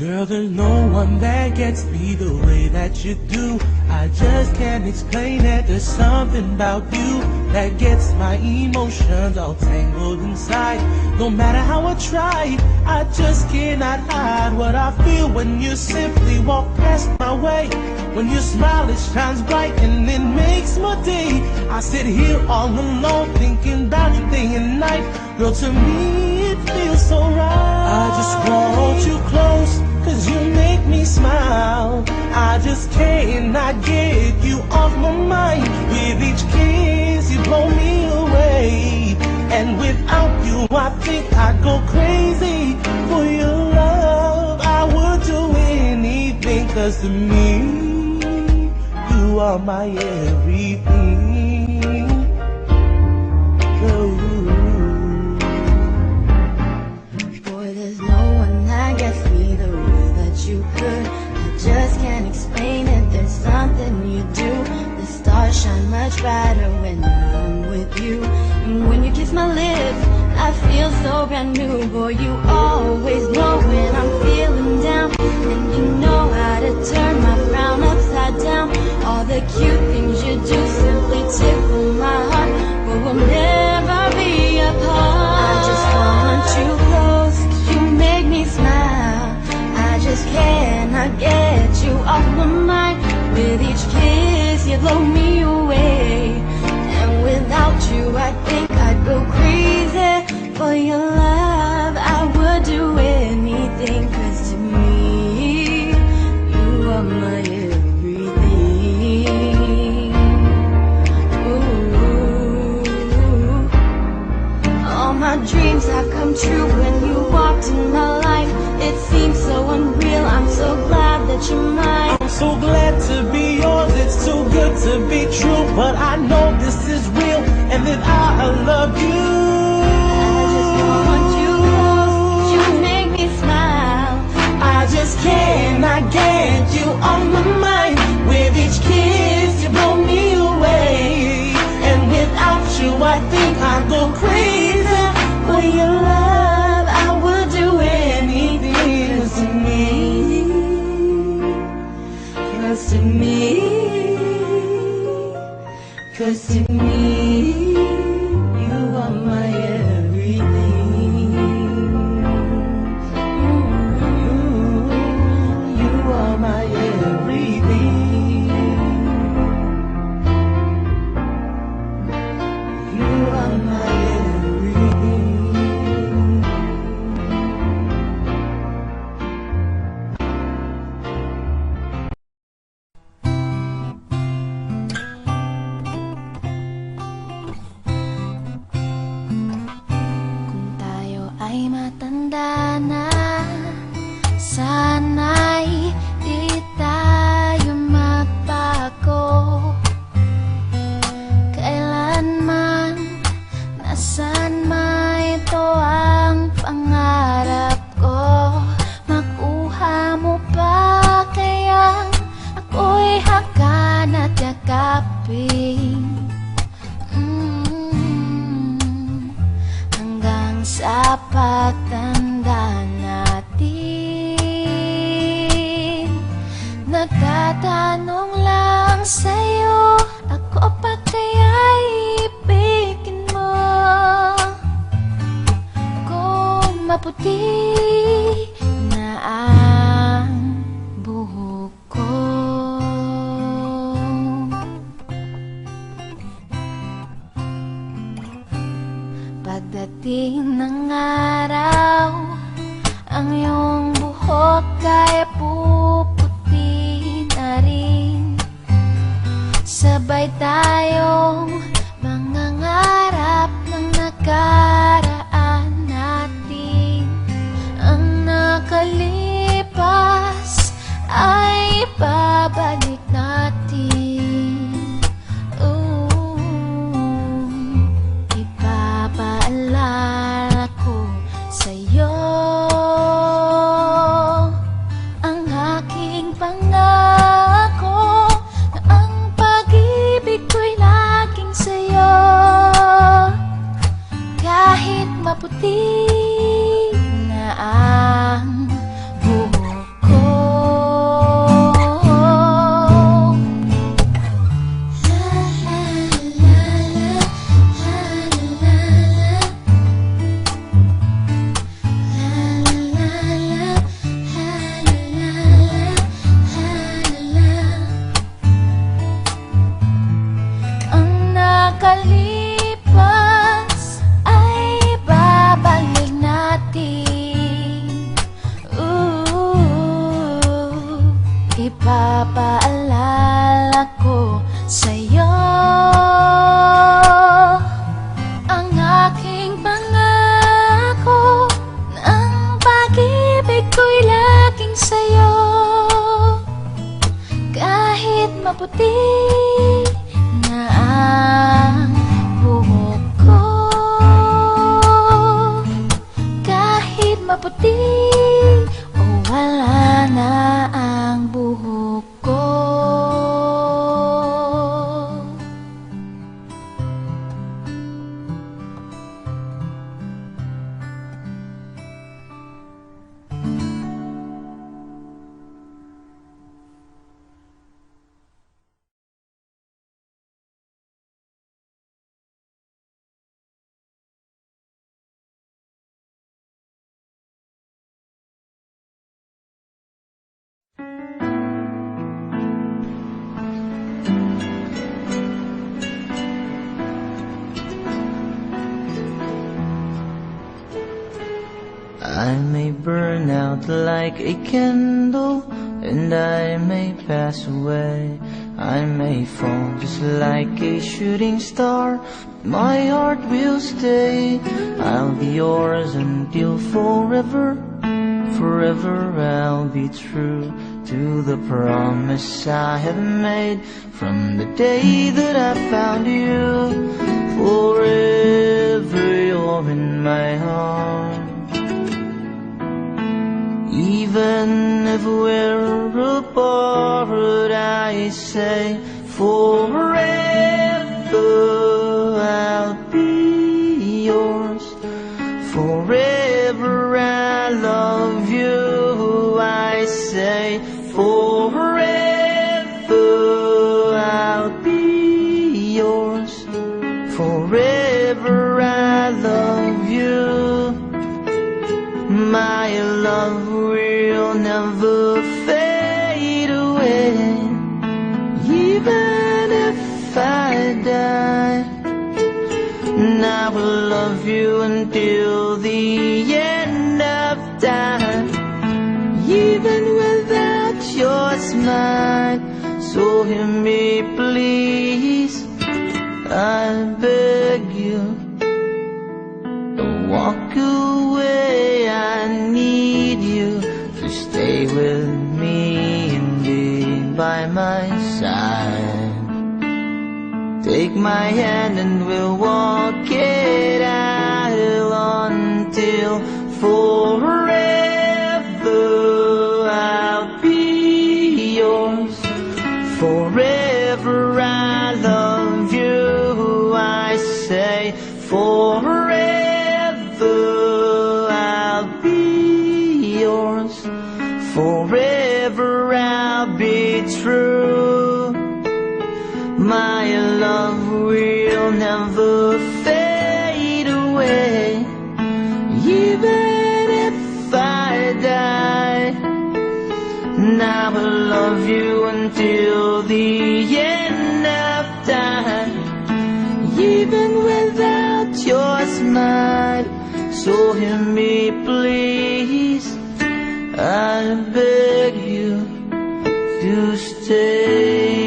Girl, there's no one that gets me the way that you do. I just can't explain it. There's something about you that gets my emotions all tangled inside. No matter how I try, I just cannot hide what I feel when you simply walk past my way. When you smile, it shines bright and it makes my day. I sit here all alone thinking about you day and night. Girl, to me it feels so right. I just want you close, cause you make me smile. I just cannot get you off my mind. With each kiss you blow me away, and without you I think I'd go crazy. For your love I would do anything, cause to me you are my everything. Ooh. Boy, there's no one that gets me the way that you could. I just can't explain it, there's something you do. The stars shine much brighter when I'm with you. And when you kiss my lips, I feel so brand new. Boy, you always know when I'm feeling down, and you know how to turn my frown upside down. All the cute things you do simply tickle my heart, but we'll never be apart. I just want you close, you make me smile. I just cannot get you off my mind. With each kiss you blow me away, and without you I think I'd go crazy. For your love I would do anything, cause to me you are my everything. Ooh. All my dreams have come true when you walked in my life. It seems so unreal, I'm so glad that you're mine. I'm so glad to be yours, it's too good to be true. But I know this is real, and that I love you. I just cannot get you on my mind. With each kiss you blow me away, and without you I think I'd go crazy. For your love I would do anything. Cause to me, cause to me you are my everything. My everything. You are my everything. Kung tayo ay matanda na, sana'y di tayo magbago. Kailanman, nasan man ito ang pangarap ko. Makuha mo ba kayang ako'y hakan at yakapin? Hanggang sa pagtanda natin, nagtatanong lang sa'yo, ako pa kaya'y ibigin mo? Kung maputi na ang buhok ko, pagdating ng araw, ang iyong buhok ay puputi na rin. Sabay tayong mangangarap ng nakaraan natin. Ang nakalipas ay babalik natin. Ipapaalala ko sa'yo, maputi na ang buhok ko, kahit maputi o wala na ang buhok ko. I may burn out like a candle, and I may pass away. I may fall just like a shooting star, my heart will stay. I'll be yours until forever. Forever I'll be true to the promise I have made from the day that I found you. Forever you're in my heart. Even if we're apart, I say forever I'll be yours. Forever I love you, I say forever I'll be yours. Forever I love you. My love will never fade away, even if I die. And I will love you until the end of time, even without your smile. So hear me please, I beg you, don't walk away. I need you to stay with me and be by my side. Take my hand and we'll walk it out until forever I'll be yours. Forever I love you, I say forever I'll be yours. Forever I'll be true. My love will never fade away, even if I die. And I will love you until the end of time, even without your smile. So hear me please, I beg you to stay.